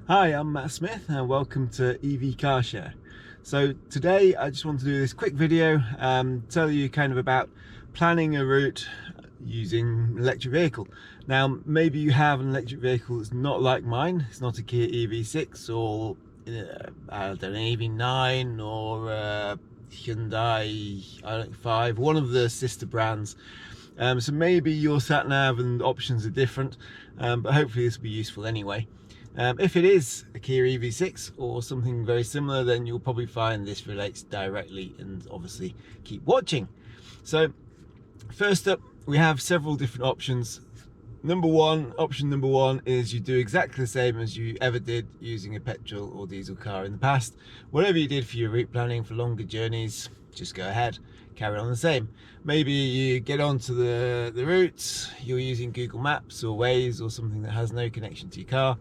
Hi, I'm Matt Smith and welcome to EV Car Share. So today I just want to do this quick video, tell you kind of about planning a route using an electric vehicle. Now maybe you have an electric vehicle that's not like mine, it's not a Kia EV6 or I don't know, EV9 or Hyundai i5, one of the sister brands. So maybe your Sat Nav and options are different, but hopefully this will be useful anyway. If it is a Kia EV6 or something very similar, then you'll probably find this relates directly, and obviously keep watching. So first up, we have several different options. Option number one is you do exactly the same as you ever did using a petrol or diesel car in the past. Whatever you did for your route planning for longer journeys, just go ahead, carry on the same. Maybe you get onto the route, you're using Google Maps or Waze or something that has no connection to your car,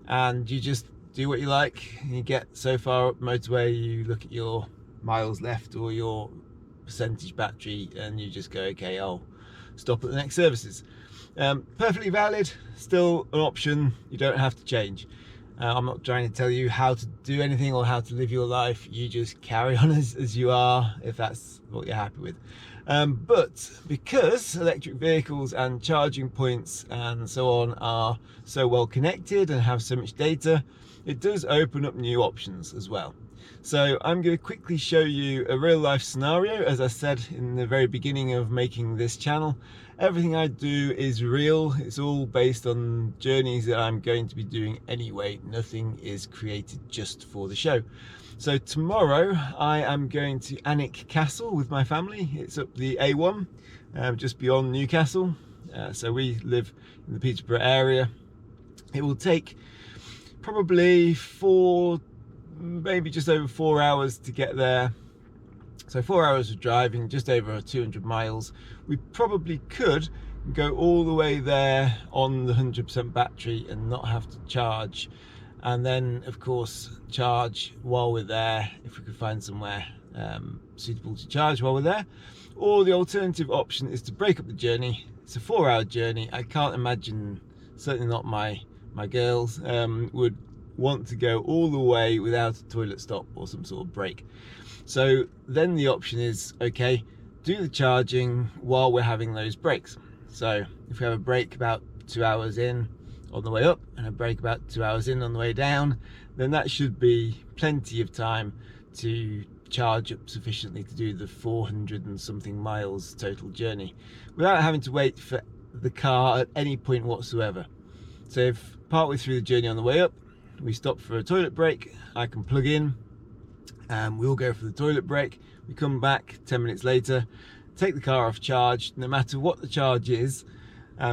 and you just do what you like. You get so far up the motorway, you look at your miles left or your percentage battery, and you just go, okay, I'll stop at the next services. Perfectly valid, still an option. You don't have to change. I'm not trying to tell you how to do anything or how to live your life. You just carry on as you are if that's what you're happy with. But because electric vehicles and charging points and so on are so well connected and have so much data, it does open up new options as well. So I'm going to quickly show you a real life scenario. As I said in the very beginning of making this channel, everything I do is real. It's all based on journeys that I'm going to be doing anyway. Nothing is created just for the show. So tomorrow I am going to Alnwick Castle with my family. It's up the A1, just beyond Newcastle. So we live in the Peterborough area. It will take probably maybe just over 4 hours to get there. So 4 hours of driving, just over 200 miles. We probably could go all the way there on the 100% battery and not have to charge. And then of course charge while we're there, if we could find somewhere suitable to charge while we're there. Or the alternative option is to break up the journey. It's a 4-hour journey. I can't imagine, certainly not my girls, would want to go all the way without a toilet stop or some sort of break. So then the option is, okay, do the charging while we're having those breaks. So if we have a break about 2 hours in on the way up and a break about 2 hours in on the way down, then that should be plenty of time to charge up sufficiently to do the 400 and something miles total journey without having to wait for the car at any point whatsoever. So if partway through the journey on the way up we stop for a toilet break, I can plug in, we'll go for the toilet break, we come back 10 minutes later, take the car off charge, no matter what the charge is,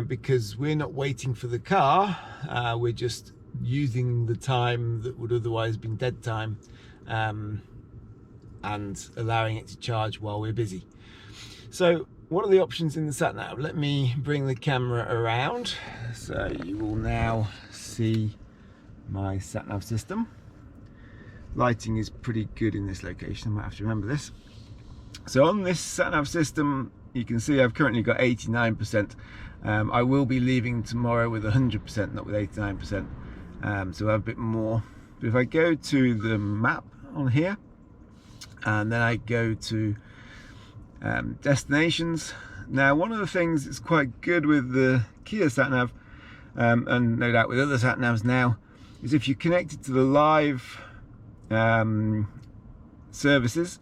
because we're not waiting for the car, we're just using the time that would otherwise have been dead time, and allowing it to charge while we're busy. So what are the options in the Sat Nav? Let me bring the camera around so you will now see my Sat Nav system. Lighting is pretty good in this location, I might have to remember this. So on this Sat Nav system, you can see I've currently got 89%. I will be leaving tomorrow with 100%, not with 89%, so I have a bit more. But if I go to the map on here, and then I go to destinations. Now one of the things that's quite good with the Kia Sat Nav, and no doubt with other Sat Navs now, is if you connect it to the live services,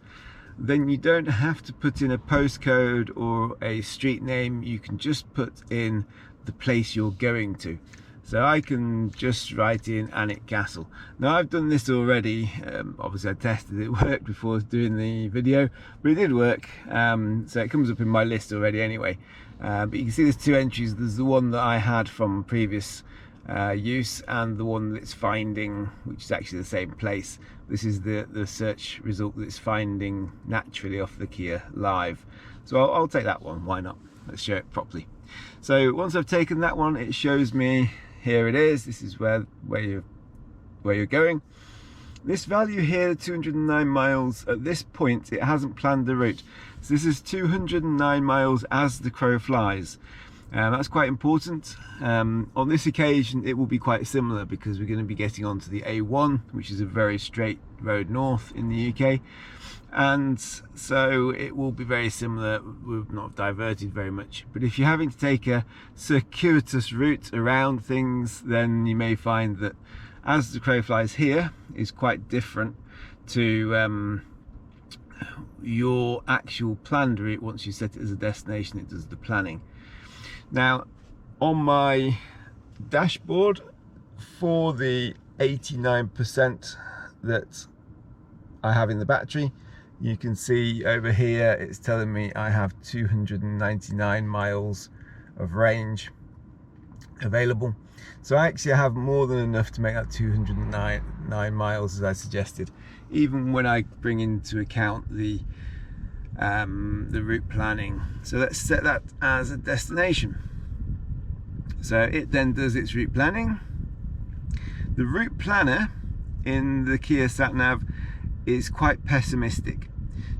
then you don't have to put in a postcode or a street name. You can just put in the place you're going to. So I can just write in Alnwick Castle. Now I've done this already, obviously I tested it, worked before doing the video, but it did work, so it comes up in my list already anyway. But you can see there's two entries. There's the one that I had from previous use and the one that it's finding, which is actually the same place. This is the search result that it's finding naturally off the Kia Live. So I'll take that one, why not? Let's show it properly. So once I've taken that one, it shows me, here it is, this is where you're going. This value here, 209 miles, at this point it hasn't planned the route. So this is 209 miles as the crow flies. That's quite important. On this occasion it will be quite similar because we're going to be getting onto the A1, which is a very straight road north in the UK, and so it will be very similar. We've not diverted very much, but if you're having to take a circuitous route around things, then you may find that as the crow flies here is quite different to your actual planned route. Once you set it as a destination, it does the planning. Now on my dashboard, for the 89% that I have in the battery, you can see over here it's telling me I have 299 miles of range available. So I actually have more than enough to make that 209 miles as I suggested, even when I bring into account the route planning. So let's set that as a destination. So it then does its route planning. The route planner in the Kia Sat Nav is quite pessimistic.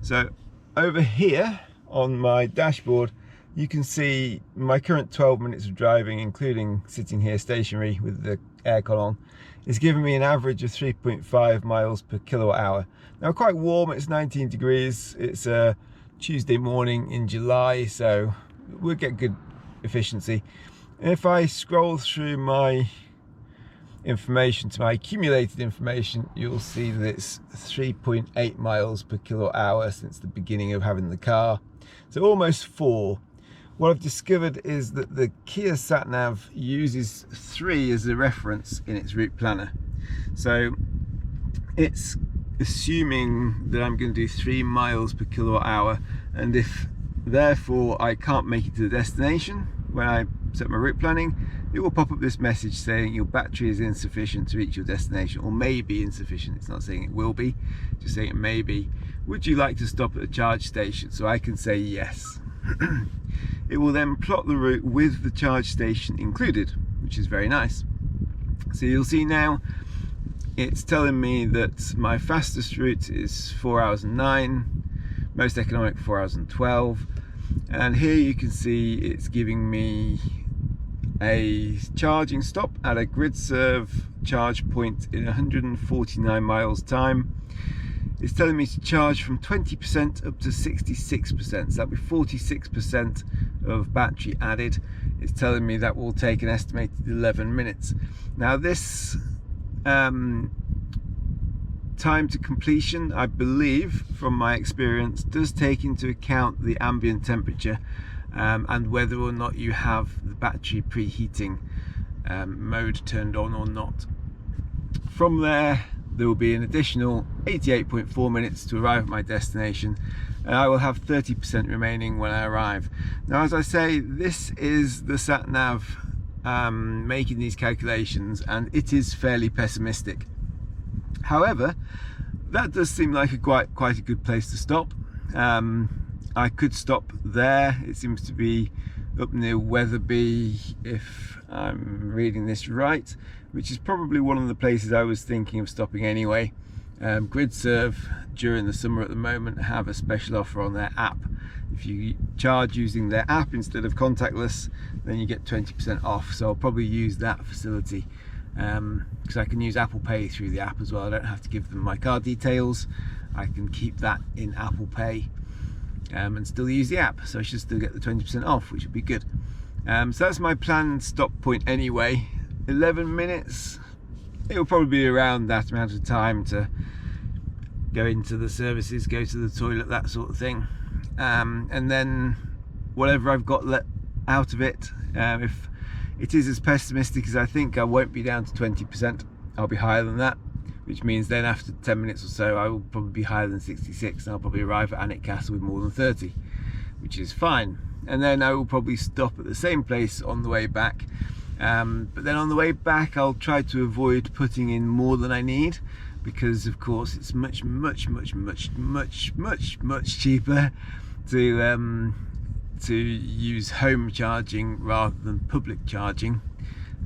So over here on my dashboard you can see my current 12 minutes of driving, including sitting here stationary with the aircon on, is giving me an average of 3.5 miles per kilowatt hour. Now quite warm, it's 19 degrees, it's a Tuesday morning in July, so we'll get good efficiency. And if I scroll through my information to my accumulated information, you'll see that it's 3.8 miles per kilowatt hour since the beginning of having the car, so almost 4. What I've discovered is that the Kia Sat Nav uses 3 as a reference in its route planner, so it's assuming that I'm going to do 3 miles per kilowatt hour, and if therefore I can't make it to the destination when I set my route planning, it will pop up this message saying your battery is insufficient to reach your destination, or may be insufficient. It's not saying it will be, just saying it may be. Would you like to stop at a charge station? So I can say yes. It will then plot the route with the charge station included, which is very nice. So you'll see now it's telling me that my fastest route is 4 hours and 9, most economic 4 hours and 12, and here you can see it's giving me a charging stop at a GridServe charge point in 149 miles time. It's telling me to charge from 20% up to 66%, so that'll be 46% of battery added. It's telling me that will take an estimated 11 minutes. Now this time to completion, I believe from my experience, does take into account the ambient temperature and whether or not you have the battery preheating mode turned on or not. From there will be an additional 88.4 minutes to arrive at my destination, and I will have 30% remaining when I arrive. Now, as I say, this is the Sat Nav making these calculations, and it is fairly pessimistic. However, that does seem like a quite a good place to stop. I could stop there. It seems to be up near Wetherby, if I'm reading this right, which is probably one of the places I was thinking of stopping anyway. GridServe during the summer at the moment have a special offer on their app. If you charge using their app instead of contactless, then you get 20% off. So I'll probably use that facility because I can use Apple Pay through the app as well. I don't have to give them my card details. I can keep that in Apple Pay and still use the app, so I should still get the 20% off, which would be good. So that's my planned stop point anyway. 11 minutes, it will probably be around that amount of time to go into the services, go to the toilet, that sort of thing, and then whatever I've got let out of it, if it is as pessimistic as I think, I won't be down to 20%, I'll be higher than that, which means then after 10 minutes or so I will probably be higher than 66, and I'll probably arrive at Alnwick Castle with more than 30, which is fine. And then I will probably stop at the same place on the way back, but then on the way back I'll try to avoid putting in more than I need, because of course it's much cheaper to use home charging rather than public charging.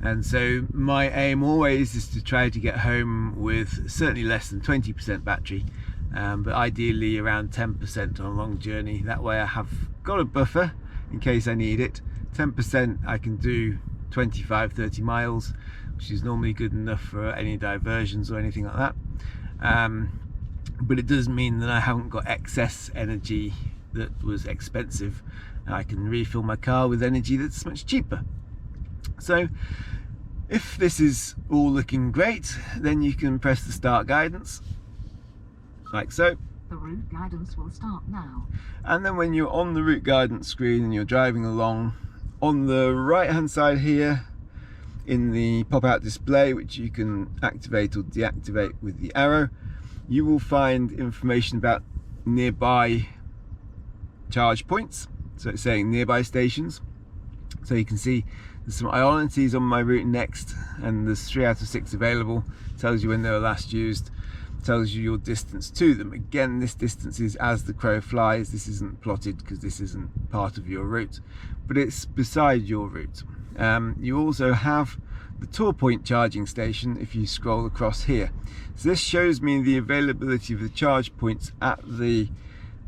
And so my aim always is to try to get home with certainly less than 20% battery, but ideally around 10% on a long journey. That way I have got a buffer in case I need it, 10% I can do 25-30 miles, which is normally good enough for any diversions or anything like that. But it does mean that I haven't got excess energy that was expensive. I can refill my car with energy that's much cheaper. So if this is all looking great, then you can press the start guidance, like so. The route guidance will start now. And then when you're on the route guidance screen and you're driving along, on the right hand side here, in the pop-out display, which you can activate or deactivate with the arrow, you will find information about nearby charge points. So it's saying nearby stations. So you can see there's some Ionities on my route next, and there's 3 out of 6 available. Tells you when they were last used, tells you your distance to them. Again, this distance is as the crow flies. This isn't plotted because this isn't part of your route, but it's beside your route. You also have the Tour Point charging station if you scroll across here. So this shows me the availability of the charge points at the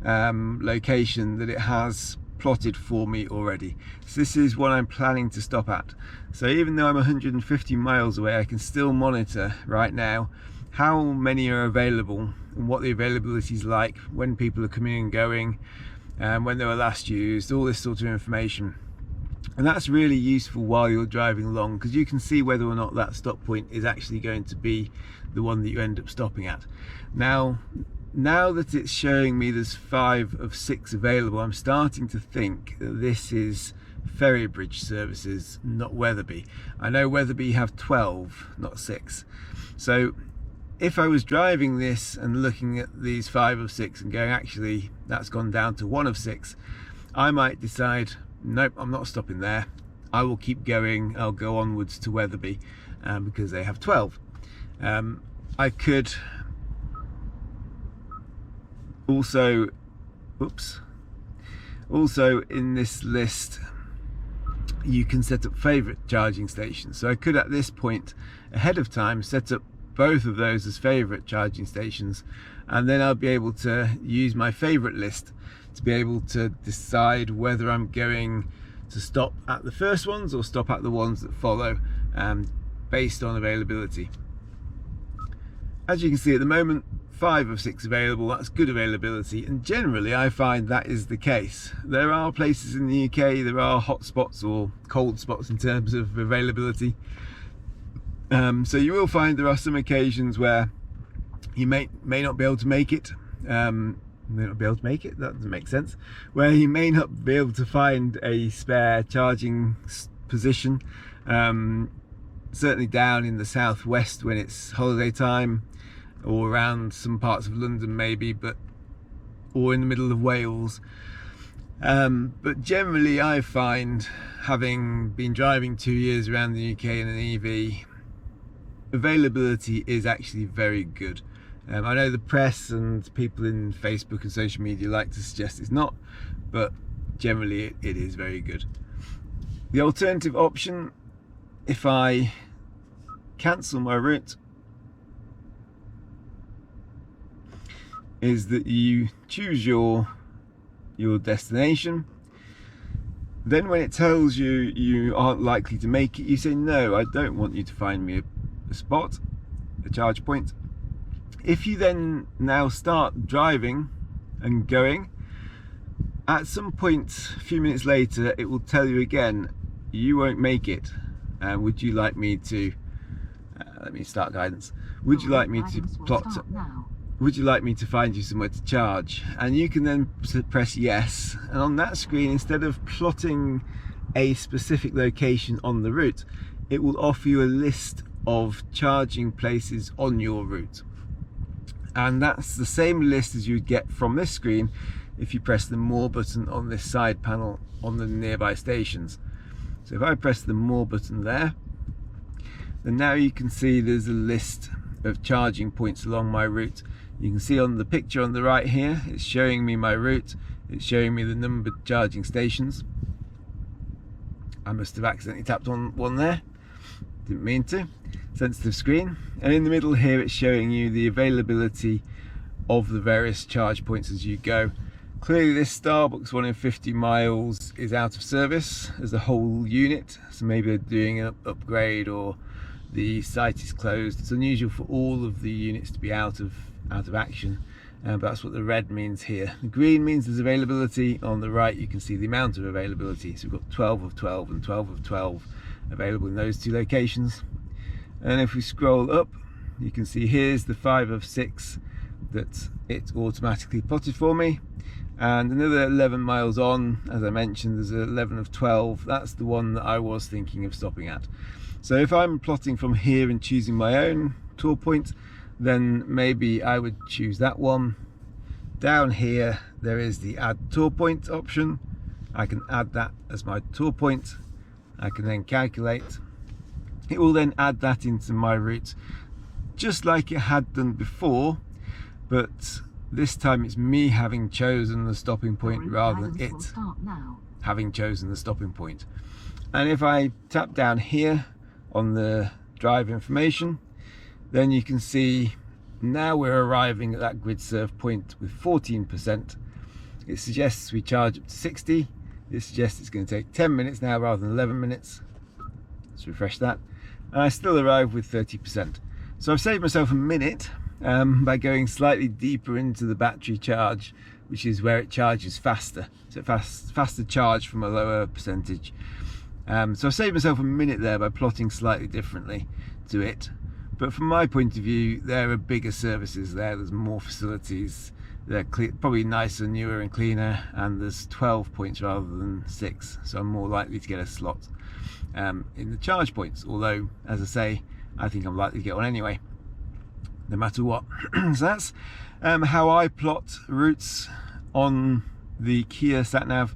location that it has plotted for me already. So this is what I'm planning to stop at. So even though I'm 150 miles away, I can still monitor right now how many are available and what the availability is like, when people are coming and going, when they were last used, all this sort of information. And that's really useful while you're driving along, because you can see whether or not that stop point is actually going to be the one that you end up stopping at. Now that it's showing me there's 5 of 6 available, I'm starting to think that this is Ferrybridge services, not Wetherby. I know Wetherby have 12, not 6. So if I was driving this and looking at these 5 of 6 and going, actually that's gone down to 1 of 6, I might decide, nope, I'm not stopping there. I will keep going. I'll go onwards to Wetherby because they have 12. I could also, also in this list you can set up favorite charging stations. So I could at this point ahead of time set up both of those as favorite charging stations, and then I'll be able to use my favorite list to be able to decide whether I'm going to stop at the first ones or stop at the ones that follow, based on availability. As you can see at the moment, 5 of 6 available. That's good availability, and generally I find that is the case. There are places in the UK, there are hot spots or cold spots in terms of availability. So you will find there are some occasions where you may not be able to make it. That doesn't make sense. Where you may not be able to find a spare charging position. Certainly down in the southwest when it's holiday time, or around some parts of London maybe, or in the middle of Wales. But generally I find, having been driving 2 years around the UK in an EV, availability is actually very good. I know the press and people in Facebook and social media like to suggest it's not, but generally it is very good. The alternative option, if I cancel my route, is that you choose your destination. Then when it tells you you aren't likely to make it, you say, no, I don't want you to find me a spot, a charge point. If you then now start driving and going, at some point a few minutes later it will tell you again, you won't make it. Would you like me to let me start guidance. Would you like me to plot? Would you like me to find you somewhere to charge? And you can then press yes, and on that screen, instead of plotting a specific location on the route, it will offer you a list of charging places on your route. And that's the same list as you'd get from this screen if you press the more button on this side panel on the nearby stations. So if I press the more button there, then now you can see there's a list of charging points along my route. You can see on the picture on the right here, it's showing me my route, it's showing me the numbered charging stations. I must have accidentally tapped on one there, didn't mean to. Sensitive screen. And in the middle here it's showing you the availability of the various charge points as you go. Clearly this Starbucks 1 in 50 miles is out of service as a whole unit, so maybe they're doing an upgrade or the site is closed. It's unusual for all of the units to be out of action, but that's what the red means here. The green means there's availability. On the right you can see the amount of availability, so we've got 12 of 12 and 12 of 12 available in those two locations. And if we scroll up, you can see here's the 5 of 6 that it automatically plotted for me. And another 11 miles on, as I mentioned, there's 11 of 12. That's the one that I was thinking of stopping at. So if I'm plotting from here and choosing my own tour point, then maybe I would choose that one. Down here there is the add tour point option. I can add that as my tour point. I can then calculate. It will then add that into my route, just like it had done before, but this time it's me having chosen the stopping point rather than it having chosen the stopping point. And if I tap down here on the drive information, then you can see now we're arriving at that grid surf point with 14%. It suggests we charge up to 60. It suggests it's going to take 10 minutes now rather than 11 minutes. Let's refresh that. And I still arrive with 30%. So I've saved myself a minute by going slightly deeper into the battery charge, which is where it charges faster. So faster charge from a lower percentage. So I've saved myself a minute there by plotting slightly differently to it. But from my point of view, there are bigger services there. There's more facilities. They're probably nicer, newer and cleaner, and there's 12 points rather than 6. So I'm more likely to get a slot in the charge points. Although, as I say, I think I'm likely to get one anyway, no matter what. So that's how I plot routes on the Kia Sat Nav.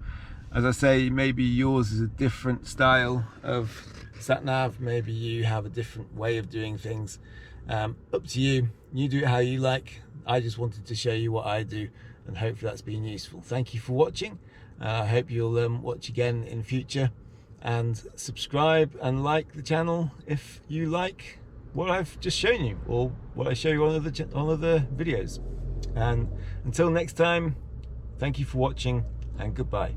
As I say, maybe yours is a different style of Sat Nav, maybe you have a different way of doing things. Up to you. You do it how you like. I just wanted to show you what I do, and hopefully that's been useful. Thank you for watching. I hope you'll watch again in future, and subscribe and like the channel if you like what I've just shown you, or what I show you on other videos. And until next time, thank you for watching, and goodbye.